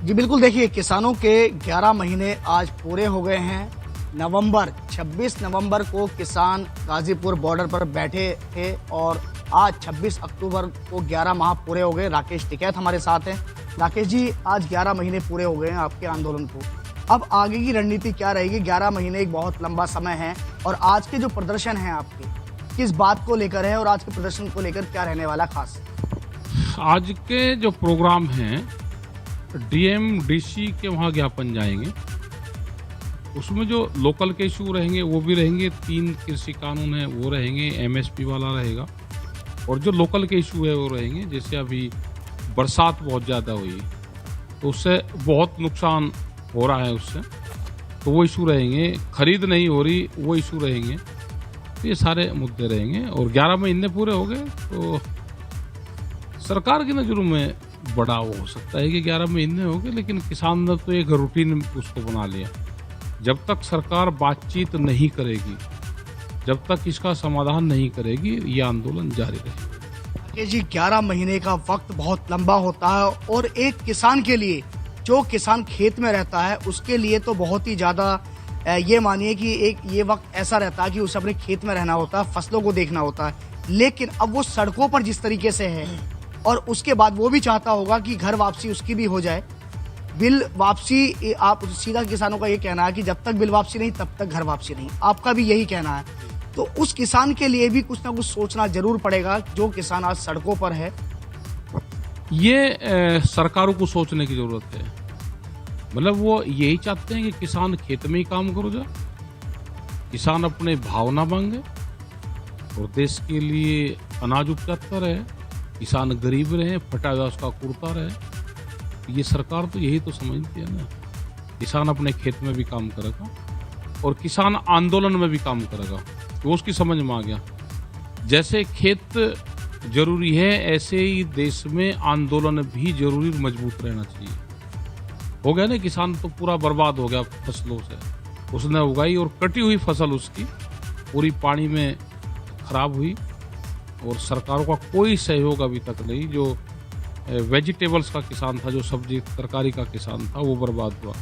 जी बिल्कुल, देखिए किसानों के 11 महीने आज पूरे हो गए हैं। 26 नवंबर को किसान गाजीपुर बॉर्डर पर बैठे थे और आज 26 अक्टूबर को 11 माह पूरे हो गए। राकेश टिकैत हमारे साथ हैं। राकेश जी, आज 11 महीने पूरे हो गए हैं आपके आंदोलन को। अब आगे की रणनीति क्या रहेगी? 11 महीने एक बहुत लंबा समय है और आज के जो प्रदर्शन हैं आपके, किस बात को लेकर है और आज के प्रदर्शन को लेकर क्या रहने वाला खास? आज के जो प्रोग्राम हैं, डीएम डीसी के वहाँ ज्ञापन जाएंगे। उसमें जो लोकल के इशू रहेंगे वो भी रहेंगे, 3 कृषि कानून है वो रहेंगे, एमएसपी वाला रहेगा और जो लोकल के इशू है वो रहेंगे। जैसे अभी बरसात बहुत ज़्यादा हुई तो उससे बहुत नुकसान हो रहा है, उससे तो वो इशू रहेंगे। खरीद नहीं हो रही वो इशू रहेंगे। तो ये सारे मुद्दे रहेंगे और 11 महीने पूरे हो गए तो सरकार की नज़रों में बड़ा वो हो सकता है कि 11 महीने हो गए, लेकिन किसान ने तो एक रूटीन उसको बना लिया। जब तक सरकार बातचीत नहीं करेगी, जब तक इसका समाधान नहीं करेगी, ये आंदोलन जारी रहेगा। जी 11 महीने का वक्त बहुत लंबा होता है और एक किसान के लिए, जो किसान खेत में रहता है उसके लिए तो बहुत ही ज़्यादा ये मानिए कि एक ये वक्त ऐसा रहता है कि उसे अपने खेत में रहना होता है, फसलों को देखना होता है। लेकिन अब वो सड़कों पर जिस तरीके से है और उसके बाद वो भी चाहता होगा कि घर वापसी उसकी भी हो जाए। बिल वापसी, आप सीधा किसानों का ये कहना है कि जब तक बिल वापसी नहीं तब तक घर वापसी नहीं, आपका भी यही कहना है। तो उस किसान के लिए भी कुछ ना कुछ सोचना जरूर पड़ेगा, जो किसान आज सड़कों पर है। ये सरकारों को सोचने की जरूरत है। मतलब वो यही चाहते हैं कि किसान खेत में ही काम करो जाए, किसान अपने भाव ना मांगे और देश के लिए अनाज उपजाता रहे, किसान गरीब रहे, फटा हुआ उसका कुर्ता रहे। ये सरकार तो यही तो समझती है ना, किसान अपने खेत में भी काम करेगा और किसान आंदोलन में भी काम करेगा। तो उसकी समझ में आ गया, जैसे खेत जरूरी है ऐसे ही देश में आंदोलन भी जरूरी मजबूत रहना चाहिए। हो गया ना, किसान तो पूरा बर्बाद हो गया फसलों से, उसने उगाई और कटी हुई फसल उसकी पूरी पानी में खराब हुई और सरकारों का कोई सहयोग अभी तक नहीं। जो वेजिटेबल्स का किसान था, जो सब्जी तरकारी का किसान था, वो बर्बाद हुआ।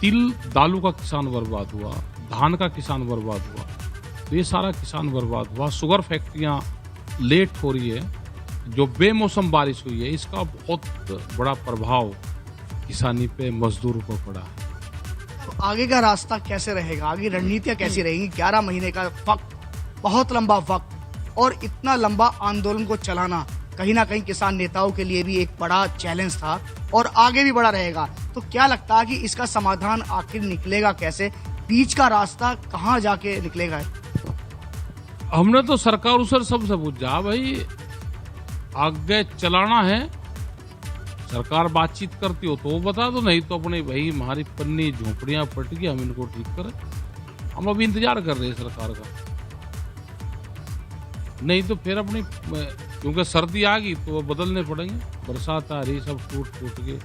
तिल दालू का किसान बर्बाद हुआ, धान का किसान बर्बाद हुआ। तो ये सारा किसान बर्बाद हुआ। शुगर फैक्ट्रियाँ लेट हो रही है, जो बेमौसम बारिश हुई है, इसका बहुत बड़ा प्रभाव किसानी पे, मजदूरों पर पड़ा है। तो आगे का रास्ता कैसे रहेगा? आगे रणनीतियाँ कैसी रहेंगी? 11 महीने का वक्त, बहुत लंबा वक्त, और इतना लंबा आंदोलन को चलाना कहीं ना कहीं किसान नेताओं के लिए भी एक बड़ा चैलेंज था और आगे भी बड़ा रहेगा। तो क्या लगता है कि इसका समाधान आखिर निकलेगा कैसे? बीच का रास्ता कहाँ जाके निकलेगा? हमने तो सरकार से सबसे पूछा, भाई आगे चलाना है, सरकार बातचीत करती हो तो वो बता दो, नहीं तो अपने भाई हमारी पन्नी झोपड़ियां पट गई, हम इनको ठीक करें। हम अभी इंतजार कर रहे हैं सरकार का। नहीं तो फिर अपनी, क्योंकि सर्दी आ गई तो वो बदलने पड़ेंगे, बरसात आ रही, सब टूट के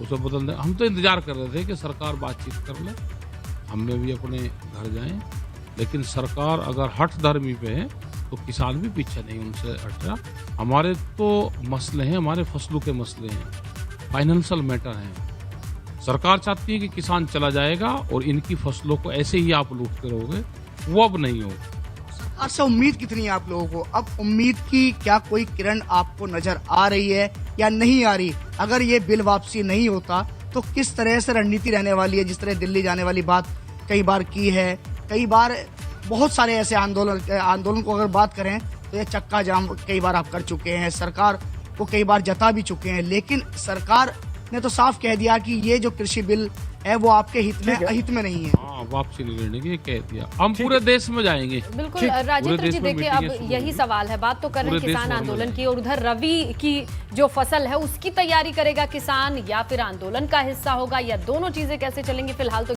उसे बदलने। हम तो इंतजार कर रहे थे कि सरकार बातचीत कर ले, हमें भी अपने घर जाएं। लेकिन सरकार अगर हठ धर्मी पे है तो किसान भी पीछे नहीं उनसे हट रहा। हमारे तो मसले हैं, हमारे फसलों के मसले हैं, फाइनेंशियल मैटर हैं। सरकार चाहती है कि किसान चला जाएगा और इनकी फसलों को ऐसे ही आप लूटते रहोगे, वो अब नहीं होगा। सरकार से उम्मीद कितनी है आप लोगों को? अब उम्मीद की क्या कोई किरण आपको नजर आ रही है या नहीं आ रही? अगर ये बिल वापसी नहीं होता तो किस तरह से रणनीति रहने वाली है? जिस तरह दिल्ली जाने वाली बात कई बार की है, कई बार बहुत सारे ऐसे आंदोलन को अगर बात करें तो ये चक्का जाम कई बार आप कर चुके हैं, सरकार को कई बार जता भी चुके हैं। लेकिन सरकार ने तो साफ कह दिया कि ये जो कृषि बिल है वो आपके हित में नहीं है। हाँ, वापसी नहीं लेने की कह दिया। हम पूरे देश में जाएंगे। बिल्कुल राजेंद्र जी, देखिए अब यही सवाल है, बात तो कर रहे हैं किसान आंदोलन की, और उधर रबी की जो फसल है उसकी तैयारी करेगा किसान या फिर आंदोलन का हिस्सा होगा, या दोनों चीजें कैसे चलेंगी? फिलहाल तो